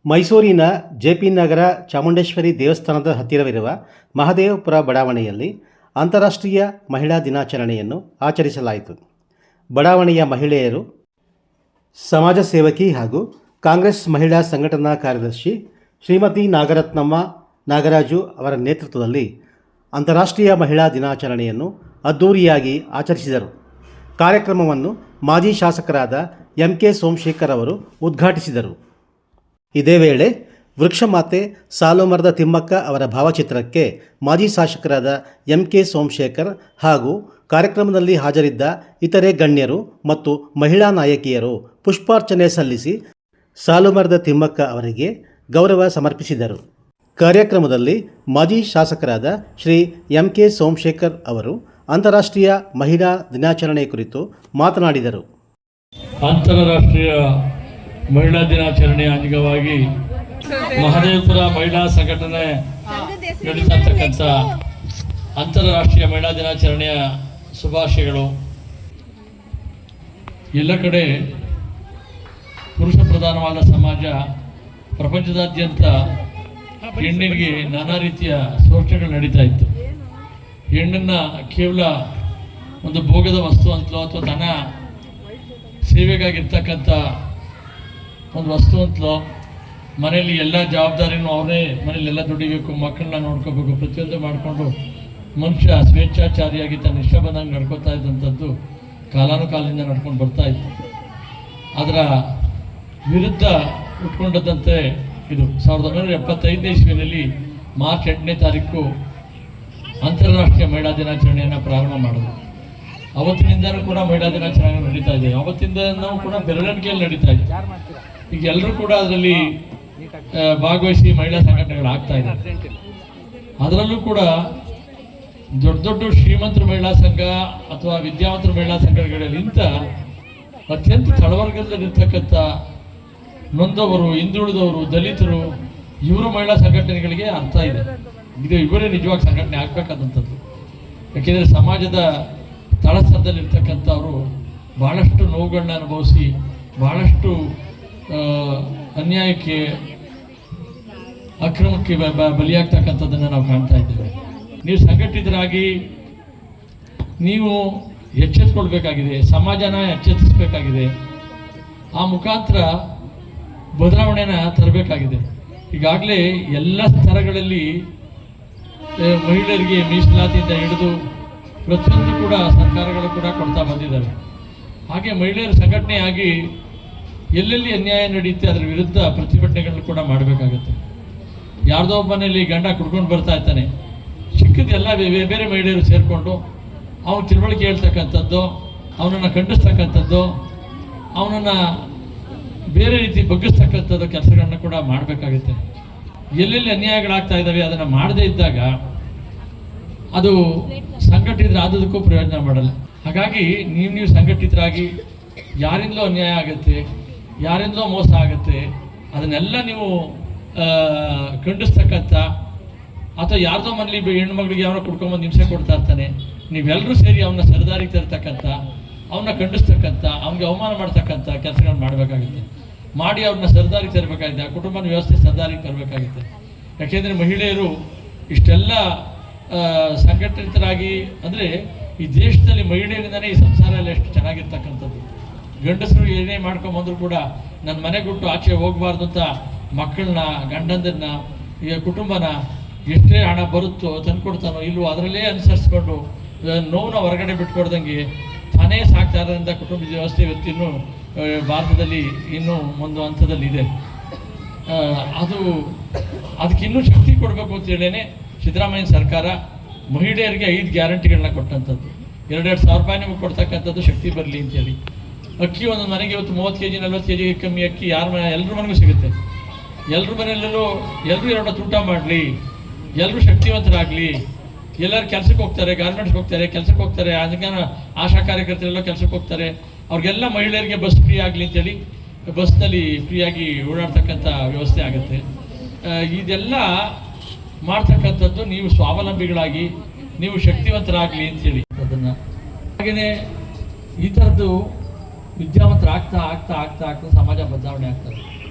ಮೈಸೂರಿನ ಜೆ.ಪಿ. ನಗರ ಚಾಮುಂಡೇಶ್ವರಿ ದೇವಸ್ಥಾನದ ಹತ್ತಿರವಿರುವ ಮಹದೇವಪುರ ಬಡಾವಣೆಯಲ್ಲಿ ಅಂತಾರಾಷ್ಟ್ರೀಯ ಮಹಿಳಾ ದಿನಾಚರಣೆಯನ್ನು ಆಚರಿಸಲಾಯಿತು. ಬಡಾವಣೆಯ ಮಹಿಳೆಯರು, ಸಮಾಜ ಸೇವಕಿ ಹಾಗೂ ಕಾಂಗ್ರೆಸ್ ಮಹಿಳಾ ಸಂಘಟನಾ ಕಾರ್ಯದರ್ಶಿ ಶ್ರೀಮತಿ ನಾಗರತ್ನಮ್ಮ ನಾಗರಾಜು ಅವರ ನೇತೃತ್ವದಲ್ಲಿ ಅಂತಾರಾಷ್ಟ್ರೀಯ ಮಹಿಳಾ ದಿನಾಚರಣೆಯನ್ನು ಅದ್ದೂರಿಯಾಗಿ ಆಚರಿಸಿದರು. ಕಾರ್ಯಕ್ರಮವನ್ನು ಮಾಜಿ ಶಾಸಕರಾದ ಎಂ.ಕೆ. ಸೋಮಶೇಖರ್ ಅವರು ಉದ್ಘಾಟಿಸಿದರು. ಇದೇ ವೇಳೆ ವೃಕ್ಷಮಾತೆ ಸಾಲುಮರದ ತಿಮ್ಮಕ್ಕ ಅವರ ಭಾವಚಿತ್ರಕ್ಕೆ ಮಾಜಿ ಶಾಸಕರಾದ ಎಂ.ಕೆ. ಸೋಮಶೇಖರ್ ಹಾಗೂ ಕಾರ್ಯಕ್ರಮದಲ್ಲಿ ಹಾಜರಿದ್ದ ಇತರೆ ಗಣ್ಯರು ಮತ್ತು ಮಹಿಳಾ ನಾಯಕಿಯರು ಪುಷ್ಪಾರ್ಚನೆ ಸಲ್ಲಿಸಿ ಸಾಲುಮರದ ತಿಮ್ಮಕ್ಕ ಅವರಿಗೆ ಗೌರವ ಸಮರ್ಪಿಸಿದರು. ಕಾರ್ಯಕ್ರಮದಲ್ಲಿ ಮಾಜಿ ಶಾಸಕರಾದ ಶ್ರೀ ಎಂ.ಕೆ. ಸೋಮಶೇಖರ್ ಅವರು ಅಂತಾರಾಷ್ಟ್ರೀಯ ಮಹಿಳಾ ದಿನಾಚರಣೆ ಕುರಿತು ಮಾತನಾಡಿದರು. ಅಂತಾರಾಷ್ಟ್ರೀಯ ಮಹಿಳಾ ದಿನಾಚರಣೆಯ ಅಂಗವಾಗಿ ಮಹದೇವಪುರ ಮಹಿಳಾ ಸಂಘಟನೆ ನಡೀತಕ್ಕಂಥ ಅಂತಾರಾಷ್ಟ್ರೀಯ ಮಹಿಳಾ ದಿನಾಚರಣೆಯ ಶುಭಾಶಯಗಳು. ಎಲ್ಲ ಕಡೆ ಪುರುಷ ಪ್ರಧಾನವಾದ ಸಮಾಜ ಪ್ರಪಂಚದಾದ್ಯಂತ ಹೆಣ್ಣಿಗೆ ನಾನಾ ರೀತಿಯ ಶೋಷಣೆಗಳು ನಡೀತಾ ಇತ್ತು. ಹೆಣ್ಣನ್ನು ಕೇವಲ ಒಂದು ಭೋಗದ ವಸ್ತು ಅಂತಲೋ ಅಥವಾ ತನ್ನ ಸೇವೆಗಾಗಿರ್ತಕ್ಕಂಥ ಒಂದು ವಸ್ತು ಅಂತಲೋ, ಮನೆಯಲ್ಲಿ ಎಲ್ಲ ಜವಾಬ್ದಾರಿನೂ ಅವರೇ ಮನೇಲಿ ಎಲ್ಲ ದುಡಿಬೇಕು, ಮಕ್ಕಳನ್ನ ನೋಡ್ಕೋಬೇಕು, ಪ್ರತಿಯೊಂದು ಮಾಡಿಕೊಂಡು ಮನುಷ್ಯ ಸ್ವೇಚ್ಛಾಚಾರಿಯಾಗಿ ತನ್ನ ಇಷ್ಟ ಬಂದಂಗೆ ನಡ್ಕೋತಾ ಇದ್ದಂಥದ್ದು ಕಾಲಾನುಕಾಲದಿಂದ ನಡ್ಕೊಂಡು ಬರ್ತಾ ಇತ್ತು. ಅದರ ವಿರುದ್ಧ ಉಟ್ಕೊಂಡದಂತೆ ಇದು 1975ನೇ ಇಸ್ವಿನಲ್ಲಿ ಮಾರ್ಚ್ 8ನೇ ತಾರೀಕು ಅಂತಾರಾಷ್ಟ್ರೀಯ ಮಹಿಳಾ ದಿನಾಚರಣೆಯನ್ನು ಪ್ರಾರಂಭ ಮಾಡಿದ್ರು. ಅವತ್ತಿನಿಂದನೂ ಕೂಡ ಮಹಿಳಾ ದಿನಾಚರಣೆ ನಡೀತಾ ಇದೆ. ಅವತ್ತಿಂದ ನಾವು ಕೂಡ ಬೆರಳಿಕೆಯಲ್ಲಿ ನಡೀತಾ ಇದೆ. ಈಗ ಎಲ್ಲರೂ ಕೂಡ ಅದರಲ್ಲಿ ಭಾಗವಹಿಸಿ ಮಹಿಳಾ ಸಂಘಟನೆಗಳಾಗ್ತಾ ಇದೆ. ಅದರಲ್ಲೂ ಕೂಡ ದೊಡ್ಡ ದೊಡ್ಡ ಶ್ರೀಮಂತರ ಮಹಿಳಾ ಸಂಘ ಅಥವಾ ವಿದ್ಯಾವಂತರ ಮಹಿಳಾ ಸಂಘಟನೆಗಳಿಂತ ಅತ್ಯಂತ ತಳವರ್ಗದಲ್ಲಿರ್ತಕ್ಕಂಥ ನೊಂದವರು, ಹಿಂದುಳಿದವರು, ದಲಿತರು, ಇವರು ಮಹಿಳಾ ಸಂಘಟನೆಗಳಿಗೆ ಅರ್ಥ ಇದೆ. ಇವರೇ ನಿಜವಾಗಿ ಸಂಘಟನೆ ಆಗಬೇಕಾದಂಥದ್ದು. ಯಾಕೆಂದರೆ ಸಮಾಜದ ತಳಸ್ತರದಲ್ಲಿರ್ತಕ್ಕಂಥವರು ಭಾಳಷ್ಟು ನೋವುಗಳನ್ನ ಅನುಭವಿಸಿ ಭಾಳಷ್ಟು ಅನ್ಯಾಯಕ್ಕೆ, ಅಕ್ರಮಕ್ಕೆ ಬಲಿಯಾಗ್ತಕ್ಕಂಥದ್ದನ್ನು ನಾವು ಕಾಣ್ತಾ ಇದ್ದೇವೆ. ನೀವು ಸಂಘಟಿತರಾಗಿ ನೀವು ಎಚ್ಚೆತ್ಕೊಳ್ಬೇಕಾಗಿದೆ, ಸಮಾಜನ ಎಚ್ಚೆತ್ತಿಸಬೇಕಾಗಿದೆ, ಆ ಮುಖಾಂತರ ಬದಲಾವಣೆನ ತರಬೇಕಾಗಿದೆ. ಈಗಾಗಲೇ ಎಲ್ಲ ಸ್ತರಗಳಲ್ಲಿ ಮಹಿಳೆಯರಿಗೆ ಮೀಸಲಾತಿಯಿಂದ ಹಿಡಿದು ಪ್ರತಿಯೊಂದು ಕೂಡ ಸರ್ಕಾರಗಳು ಕೂಡ ಕೊಡ್ತಾ ಬಂದಿದ್ದಾವೆ. ಹಾಗೆ ಮಹಿಳೆಯರ ಸಂಘಟನೆಯಾಗಿ ಎಲ್ಲೆಲ್ಲಿ ಅನ್ಯಾಯ ನಡೆಯುತ್ತೆ ಅದರ ವಿರುದ್ಧ ಪ್ರತಿಭಟನೆಗಳನ್ನು ಕೂಡ ಮಾಡಬೇಕಾಗುತ್ತೆ. ಯಾರ್ದೋ ಮನೆಯಲ್ಲಿ ಗಂಡ ಕುಡ್ಕೊಂಡು ಬರ್ತಾ ಇರ್ತಾನೆ, ಸಿಕ್ಕಿದ್ದೆಲ್ಲ ಬೇರೆ ಮಹಿಳೆಯರು ಸೇರಿಕೊಂಡು ಅವನು ತಿಳುವಳಿಕೆ ಹೇಳ್ತಕ್ಕಂಥದ್ದು, ಅವನನ್ನು ಖಂಡಿಸ್ತಕ್ಕಂಥದ್ದು, ಅವನನ್ನು ಬೇರೆ ರೀತಿ ಬಗ್ಗಿಸ್ತಕ್ಕಂಥದ್ದು ಕೆಲಸಗಳನ್ನ ಕೂಡ ಮಾಡಬೇಕಾಗುತ್ತೆ. ಎಲ್ಲೆಲ್ಲಿ ಅನ್ಯಾಯಗಳಾಗ್ತಾ ಇದ್ದಾವೆ ಅದನ್ನು ಮಾಡದೇ ಇದ್ದಾಗ ಅದು ಸಂಘಟಿತರಾದದಕ್ಕೂ ಪ್ರಯೋಜನ ಮಾಡಲ್ಲ. ಹಾಗಾಗಿ ನೀವು ಸಂಘಟಿತರಾಗಿ ಯಾರಿಂದಲೋ ಅನ್ಯಾಯ ಆಗುತ್ತೆ, ಯಾರಿಂದಲೋ ಮೋಸ ಆಗುತ್ತೆ, ಅದನ್ನೆಲ್ಲ ನೀವು ಖಂಡಿಸ್ತಕ್ಕಂಥ, ಅಥವಾ ಯಾರ್ದೋ ಮನೇಲಿ ಹೆಣ್ಮಗಳಿಗೆ ಅವನ ಕುಡ್ಕೊಂಬಂದು ಹಿಂಸೆ ಕೊಡ್ತಾ ಇರ್ತಾನೆ, ನೀವೆಲ್ಲರೂ ಸೇರಿ ಅವನ್ನ ಸರದಾರಿಗೆ ತರ್ತಕ್ಕಂಥ, ಅವನ್ನ ಖಂಡಿಸ್ತಕ್ಕಂಥ, ಅವನಿಗೆ ಅವಮಾನ ಮಾಡ್ತಕ್ಕಂಥ ಕೆಲಸಗಳನ್ನ ಮಾಡಬೇಕಾಗುತ್ತೆ. ಮಾಡಿ ಅವ್ರನ್ನ ಸರದಾರಿಗೆ ತರಬೇಕಾಗುತ್ತೆ. ಆ ಕುಟುಂಬದ ವ್ಯವಸ್ಥೆ ಸರದಾರಿಗೆ ತರಬೇಕಾಗುತ್ತೆ. ಯಾಕೆಂದರೆ ಮಹಿಳೆಯರು ಇಷ್ಟೆಲ್ಲ ಸಂಘಟಿತರಾಗಿ, ಅಂದರೆ ಈ ದೇಶದಲ್ಲಿ ಮಹಿಳೆಯರಿಂದನೇ ಈ ಸಂಸಾರ ಎಲ್ಲ ಎಷ್ಟು ಚೆನ್ನಾಗಿರ್ತಕ್ಕಂಥದ್ದು. ಗಂಡಸರು ಏನೇ ಮಾಡ್ಕೊಂಬಂದ್ರು ಕೂಡ ನನ್ನ ಮನೆಗುಟ್ಟು ಆಚೆ ಹೋಗಬಾರ್ದು ಅಂತ ಮಕ್ಕಳನ್ನ, ಗಂಡಂದನ್ನ, ಈ ಕುಟುಂಬನ ಎಷ್ಟೇ ಹಣ ಬರುತ್ತೋ ತಂದುಕೊಡ್ತಾನೋ ಇಲ್ವೋ ಅದರಲ್ಲೇ ಅನುಸರಿಸ್ಕೊಂಡು ನೋವನ್ನ ಹೊರಗಡೆ ಬಿಟ್ಕೊಡ್ದಂಗೆ ತಾನೇ ಸಾಕ್ತಾ ಇರೋದ್ರಿಂದ ಕುಟುಂಬದ ವ್ಯವಸ್ಥೆ ಇವತ್ತಿನ್ನೂ ಭಾರತದಲ್ಲಿ ಇನ್ನೂ ಒಂದು ಹಂತದಲ್ಲಿದೆ. ಅದಕ್ಕಿನ್ನೂ ಶಕ್ತಿ ಕೊಡಬೇಕು ಅಂತೇಳೇ ಸಿದ್ದರಾಮಯ್ಯ ಸರ್ಕಾರ ಮಹಿಳೆಯರಿಗೆ 5 ಗ್ಯಾರಂಟಿಗಳನ್ನ ಕೊಟ್ಟಂಥದ್ದು. 2,2 ಸಾವಿರ ರೂಪಾಯಿ ನಿಮಗೆ ಕೊಡ್ತಕ್ಕಂಥದ್ದು ಶಕ್ತಿ ಬರಲಿ ಅಂತೇಳಿ. ಅಕ್ಕಿ ಒಂದು ಮನೆಗೆ ಇವತ್ತು 30 kg 40 kg ಕಮ್ಮಿ ಅಕ್ಕಿ ಎಲ್ಲರ ಮನೆಗೂ ಸಿಗುತ್ತೆ. ಎಲ್ಲರ ಮನೆಯಲ್ಲೂ ಎಲ್ಲರೂ 2 ಹೊತ್ತು ಊಟ ಮಾಡಲಿ, ಎಲ್ಲರೂ ಶಕ್ತಿವಂತರಾಗಲಿ, ಎಲ್ಲರೂ ಕೆಲಸಕ್ಕೆ ಹೋಗ್ತಾರೆ, ಗಾರ್ಮೆಂಟ್ಸ್ಗೆ ಹೋಗ್ತಾರೆ, ಕೆಲಸಕ್ಕೆ ಹೋಗ್ತಾರೆ, ಅದಕ್ಕೆ ಆಶಾ ಕಾರ್ಯಕರ್ತರೆಲ್ಲ ಕೆಲಸಕ್ಕೆ ಹೋಗ್ತಾರೆ. ಅವ್ರಿಗೆಲ್ಲ ಮಹಿಳೆಯರಿಗೆ ಬಸ್ ಫ್ರೀ ಆಗಲಿ ಅಂತೇಳಿ ಬಸ್ನಲ್ಲಿ ಫ್ರೀಯಾಗಿ ಓಡಾಡ್ತಕ್ಕಂಥ ವ್ಯವಸ್ಥೆ ಆಗುತ್ತೆ. ಇದೆಲ್ಲ ಮಾಡ್ತಕ್ಕಂಥದ್ದು ನೀವು ಸ್ವಾವಲಂಬಿಗಳಾಗಿ ನೀವು ಶಕ್ತಿವಂತರಾಗಲಿ ಅಂತೇಳಿ ಅದನ್ನು. ಹಾಗೆಯೇ ಈ ಥರದ್ದು ವಿದ್ಯಾವಂತರಾಗ್ತಾ ಆಗ್ತಾ ಆಗ್ತಾ ಆಗ್ತಾ ಸಮಾಜ ಬದಲಾವಣೆ ಆಗ್ತದೆ.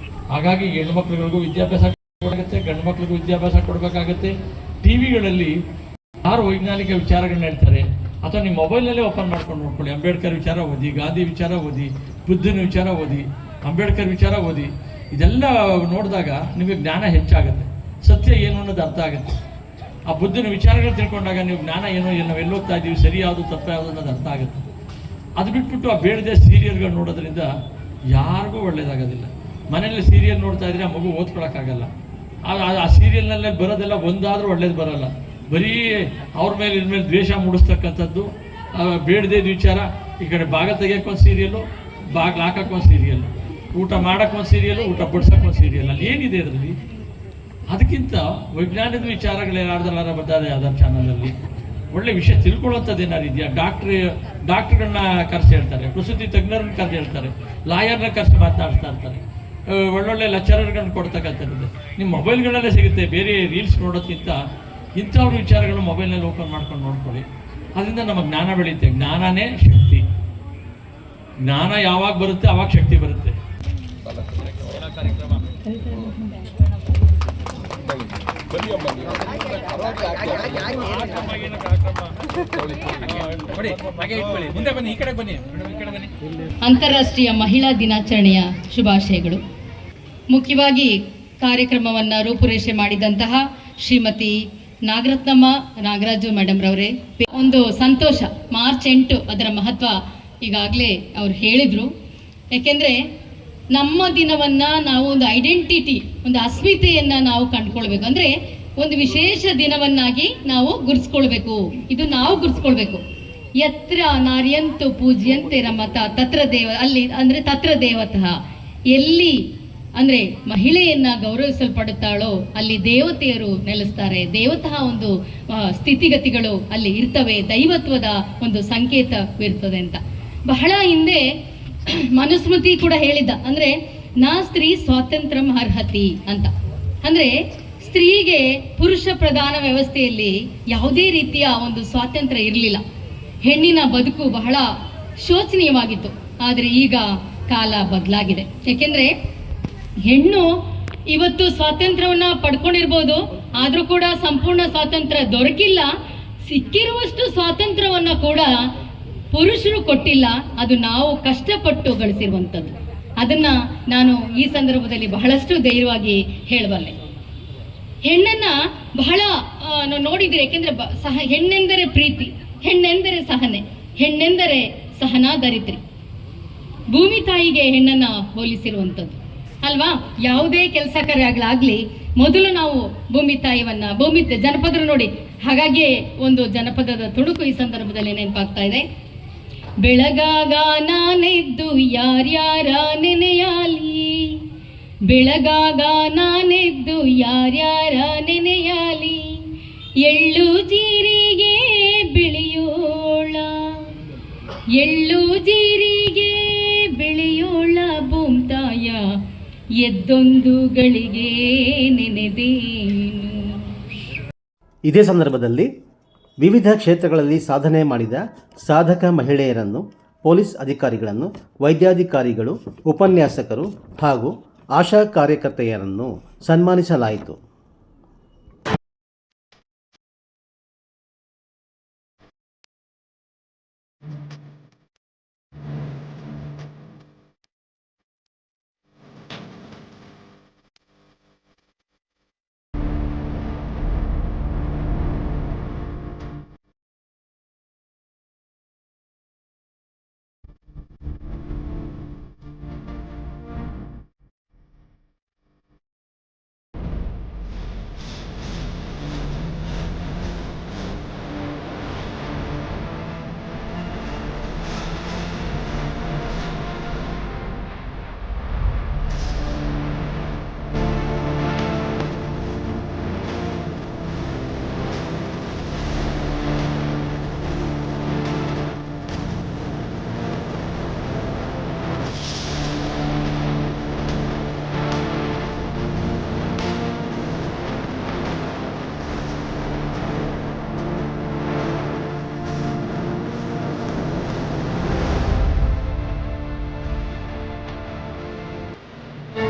ಹಾಗಾಗಿ ಹೆಣ್ಮಕ್ಳುಗಳಿಗೂ ವಿದ್ಯಾಭ್ಯಾಸ ಕೊಡಬೇಕಾಗುತ್ತೆ, ಗಂಡು ಮಕ್ಳಿಗೂ ವಿದ್ಯಾಭ್ಯಾಸ ಕೊಡಬೇಕಾಗತ್ತೆ. ಟಿ ವಿಗಳಲ್ಲಿ ಯಾರು ವೈಜ್ಞಾನಿಕ ವಿಚಾರಗಳನ್ನ ಹೇಳ್ತಾರೆ ಅಥವಾ ನಿಮ್ಮ ಮೊಬೈಲ್ನಲ್ಲೇ ಓಪನ್ ಮಾಡ್ಕೊಂಡು ನೋಡ್ಕೊಳ್ಳಿ. ಅಂಬೇಡ್ಕರ್ ವಿಚಾರ ಓದಿ, ಗಾಂಧಿ ವಿಚಾರ ಓದಿ, ಬುದ್ಧನ ವಿಚಾರ ಓದಿ, ಅಂಬೇಡ್ಕರ್ ವಿಚಾರ ಓದಿ. ಇದೆಲ್ಲ ನೋಡಿದಾಗ ನಿಮಗೆ ಜ್ಞಾನ ಹೆಚ್ಚಾಗುತ್ತೆ, ಸತ್ಯ ಏನು ಅನ್ನೋದು ಅರ್ಥ ಆಗುತ್ತೆ. ಆ ಬುದ್ಧನ ವಿಚಾರಗಳು ತಿಳ್ಕೊಂಡಾಗ ನೀವು ಜ್ಞಾನ ಏನೋ ನಾವು ಎಲ್ಲಿ ಹೋಗ್ತಾ ಇದ್ದೀವಿ, ಸರಿ ಯಾವುದು ತಪ್ಪ ಯಾವುದು ಅನ್ನೋದು ಅರ್ಥ ಆಗುತ್ತೆ. ಅದು ಬಿಟ್ಬಿಟ್ಟು ಆ ಬೇಡದೆ ಸೀರಿಯಲ್ಗಳು ನೋಡೋದ್ರಿಂದ ಯಾರಿಗೂ ಒಳ್ಳೇದಾಗೋದಿಲ್ಲ. ಮನೆಯಲ್ಲಿ ಸೀರಿಯಲ್ ನೋಡ್ತಾ ಇದ್ರೆ ಆ ಮಗು ಓದ್ಕೊಳಕ್ಕಾಗಲ್ಲ. ಆ ಸೀರಿಯಲ್ನಲ್ಲೇ ಬರೋದೆಲ್ಲ ಒಂದಾದರೂ ಒಳ್ಳೇದು ಬರೋಲ್ಲ. ಬರೀ ಅವ್ರ ಮೇಲೆ ಇದ್ರ ಮೇಲೆ ದ್ವೇಷ ಮೂಡಿಸ್ತಕ್ಕಂಥದ್ದು, ಬೇಡದೆ ವಿಚಾರ. ಈ ಕಡೆ ಬಾಗ ತೆಗಿಯೋಕ್ಕೊಂದು ಸೀರಿಯಲ್ಲು, ಬಾಗಿಲು ಹಾಕೋಕ್ಕೊಂದು ಸೀರಿಯಲ್ಲು, ಊಟ ಮಾಡೋಕ್ಕೊಂದು ಸೀರಿಯಲ್ಲು, ಊಟ ಬಡಿಸೋಕ್ಕೊಂದು ಸೀರಿಯಲ್. ಅಲ್ಲಿ ಏನಿದೆ ಅದರಲ್ಲಿ? ಅದಕ್ಕಿಂತ ವೈಜ್ಞಾನಿಕ ವಿಚಾರಗಳು ಯಾರ್ದೆಲ್ಲಾರ ಬರ್ತಾರೆ ಯಾವ್ದಾರು ಚಾನಲಲ್ಲಿ, ಒಳ್ಳೆ ವಿಷಯ ತಿಳ್ಕೊಳ್ಳೋಂಥದ್ದು ಏನಾರು ಇದೆಯಾ? ಡಾಕ್ಟ್ರುಗಳನ್ನ ಕರೆಸಿ ಹೇಳ್ತಾರೆ, ಪ್ರಸೂತಿ ತಜ್ಞರನ್ನ ಕರೆಸಿ ಹೇಳ್ತಾರೆ, ಲಾಯರ್ನ ಕರೆಸಿ ಮಾತನಾಡ್ತಾ ಇರ್ತಾರೆ, ಒಳ್ಳೊಳ್ಳೆ ಲೆಕ್ಚರರ್ಗಳನ್ನ ಕೊಡ್ತಕ್ಕಂಥದ್ದು ನಿಮ್ಮ ಮೊಬೈಲ್ಗಳಲ್ಲೇ ಸಿಗುತ್ತೆ. ಬೇರೆ ರೀಲ್ಸ್ ನೋಡೋದಕ್ಕಿಂತ ಇಂಥವ್ರ ವಿಚಾರಗಳು ಮೊಬೈಲ್ನಲ್ಲಿ ಓಪನ್ ಮಾಡ್ಕೊಂಡು ನೋಡ್ಕೊಳ್ಳಿ. ಅದರಿಂದ ನಮ್ಮ ಜ್ಞಾನ ಬೆಳೆಯುತ್ತೆ. ಜ್ಞಾನನೇ ಶಕ್ತಿ. ಜ್ಞಾನ ಯಾವಾಗ ಬರುತ್ತೆ ಆವಾಗ ಶಕ್ತಿ ಬರುತ್ತೆ. ಅಂತಾರಾಷ್ಟ್ರೀಯ ಮಹಿಳಾ ದಿನಾಚರಣೆಯ ಶುಭಾಶಯಗಳು. ಮುಖ್ಯವಾಗಿ ಕಾರ್ಯಕ್ರಮವನ್ನು ರೂಪುರೇಷೆ ಮಾಡಿದಂತಹ ಶ್ರೀಮತಿ ನಾಗರತ್ನಮ್ಮ ನಾಗರಾಜು ಮೇಡಮ್ ರವರೇ, ಒಂದು ಸಂತೋಷ. ಮಾರ್ಚ್ 8 ಅದರ ಮಹತ್ವ ಈಗಾಗಲೇ ಅವ್ರು ಹೇಳಿದರು. ಯಾಕೆಂದರೆ ನಮ್ಮ ದಿನವನ್ನು ನಾವು ಒಂದು ಐಡೆಂಟಿಟಿ, ಒಂದು ಅಸ್ಮಿತೆಯನ್ನು ನಾವು ಕಂಡುಕೊಳ್ಬೇಕು. ಅಂದರೆ ಒಂದು ವಿಶೇಷ ದಿನವನ್ನಾಗಿ ನಾವು ಗುರುತಿಸ್ಕೊಳ್ಬೇಕು. ಇದು ನಾವು ಗುರುತಿಸ್ಕೊಳ್ಬೇಕು. ಯತ್ರ ನಾರ್ಯಂತು ಪೂಜ್ಯಂತೆ ರಮತ ತತ್ರ ದೇವ, ಅಲ್ಲಿ ಅಂದರೆ ತತ್ರ ದೇವತಃ, ಎಲ್ಲಿ ಅಂದರೆ ಮಹಿಳೆಯನ್ನ ಗೌರವಿಸಲ್ಪಡುತ್ತಾಳೋ ಅಲ್ಲಿ ದೇವತೆಯರು ನೆಲೆಸ್ತಾರೆ. ದೇವತಃ ಒಂದು ಸ್ಥಿತಿಗತಿಗಳು ಅಲ್ಲಿ ಇರ್ತವೆ, ದೈವತ್ವದ ಒಂದು ಸಂಕೇತವಿರ್ತದೆ ಅಂತ. ಬಹಳ ಹಿಂದೆ ಮನುಸ್ಮೃತಿ ಕೂಡ ಹೇಳಿದ್ದ, ಅಂದರೆ ನಾ ಸ್ತ್ರೀ ಸ್ವಾತಂತ್ರ್ಯಂ ಅರ್ಹತಿ ಅಂತ. ಅಂದರೆ ಸ್ತ್ರೀಗೆ ಪುರುಷ ಪ್ರಧಾನ ವ್ಯವಸ್ಥೆಯಲ್ಲಿ ಯಾವುದೇ ರೀತಿಯ ಒಂದು ಸ್ವಾತಂತ್ರ್ಯ ಇರಲಿಲ್ಲ. ಹೆಣ್ಣಿನ ಬದುಕು ಬಹಳ ಶೋಚನೀಯವಾಗಿತ್ತು. ಆದರೆ ಈಗ ಕಾಲ ಬದಲಾಗಿದೆ. ಯಾಕೆಂದರೆ ಹೆಣ್ಣು ಇವತ್ತು ಸ್ವಾತಂತ್ರ್ಯವನ್ನು ಪಡ್ಕೊಂಡಿರ್ಬೋದು, ಆದರೂ ಕೂಡ ಸಂಪೂರ್ಣ ಸ್ವಾತಂತ್ರ್ಯ ದೊರಕಿಲ್ಲ. ಸಿಕ್ಕಿರುವಷ್ಟು ಸ್ವಾತಂತ್ರ್ಯವನ್ನು ಕೂಡ ಪುರುಷರು ಕೊಟ್ಟಿಲ್ಲ. ಅದು ನಾವು ಕಷ್ಟಪಟ್ಟು ಗಳಿಸಿರುವಂಥದ್ದು. ಅದನ್ನು ನಾನು ಈ ಸಂದರ್ಭದಲ್ಲಿ ಬಹಳಷ್ಟು ಧೈರ್ಯವಾಗಿ ಹೇಳಬಲ್ಲೆ. ಹೆಣ್ಣನ್ನು ಬಹಳ ನೋಡಿದ್ದೀರಿ. ಯಾಕೆಂದರೆ ಹೆಣ್ಣೆಂದರೆ ಪ್ರೀತಿ, ಹೆಣ್ಣೆಂದರೆ ಸಹನೆ, ಹೆಣ್ಣೆಂದರೆ ಸಹನಾಧರಿತ್ರಿ. ಭೂಮಿ ತಾಯಿಗೆ ಹೆಣ್ಣನ್ನು ಹೋಲಿಸಿರುವಂಥದ್ದು ಅಲ್ವಾ? ಯಾವುದೇ ಕೆಲಸ ಕಾರ್ಯಗಳಾಗಲಿ ಮೊದಲು ನಾವು ಭೂಮಿ ತಾಯಿಯನ್ನ, ಜನಪದರು ನೋಡಿ. ಹಾಗಾಗಿ ಒಂದು ಜನಪದದ ತುಣುಕು ಈ ಸಂದರ್ಭದಲ್ಲಿ ನೆನಪಾಗ್ತಾ ಇದೆ. ಬೆಳಗಾಗ ನಾನೆದ್ದು ಯಾರ್ಯಾರ ನೆನೆಯಾಲಿ, ಬೆಳಗಾಗ ನಾನೆದ್ದು ಯಾರ್ಯಾರ ನೆನೆಯಾಲಿ, ಎಳ್ಳು ಜೀರಿಗೆ ಬೆಳೆಯೋಳ, ಎಳ್ಳು ಜೀರಿಗೆ ಬೆಳೆಯೋಳ ಭೂಮ್ತಾಯ, ಎದ್ದೊಂದು ಗಳಿಗೆ ನೆನೆದೇನು. ಇದೇ ಸಂದರ್ಭದಲ್ಲಿ ವಿವಿಧ ಕ್ಷೇತ್ರಗಳಲ್ಲಿ ಸಾಧನೆ ಮಾಡಿದ ಸಾಧಕ ಮಹಿಳೆಯರನ್ನು, ಪೊಲೀಸ್ ಅಧಿಕಾರಿಗಳನ್ನು, ವೈದ್ಯಾಧಿಕಾರಿಗಳು, ಉಪನ್ಯಾಸಕರು ಹಾಗೂ ಆಶಾ ಕಾರ್ಯಕರ್ತೆಯರನ್ನು ಸನ್ಮಾನಿಸಲಾಯಿತು.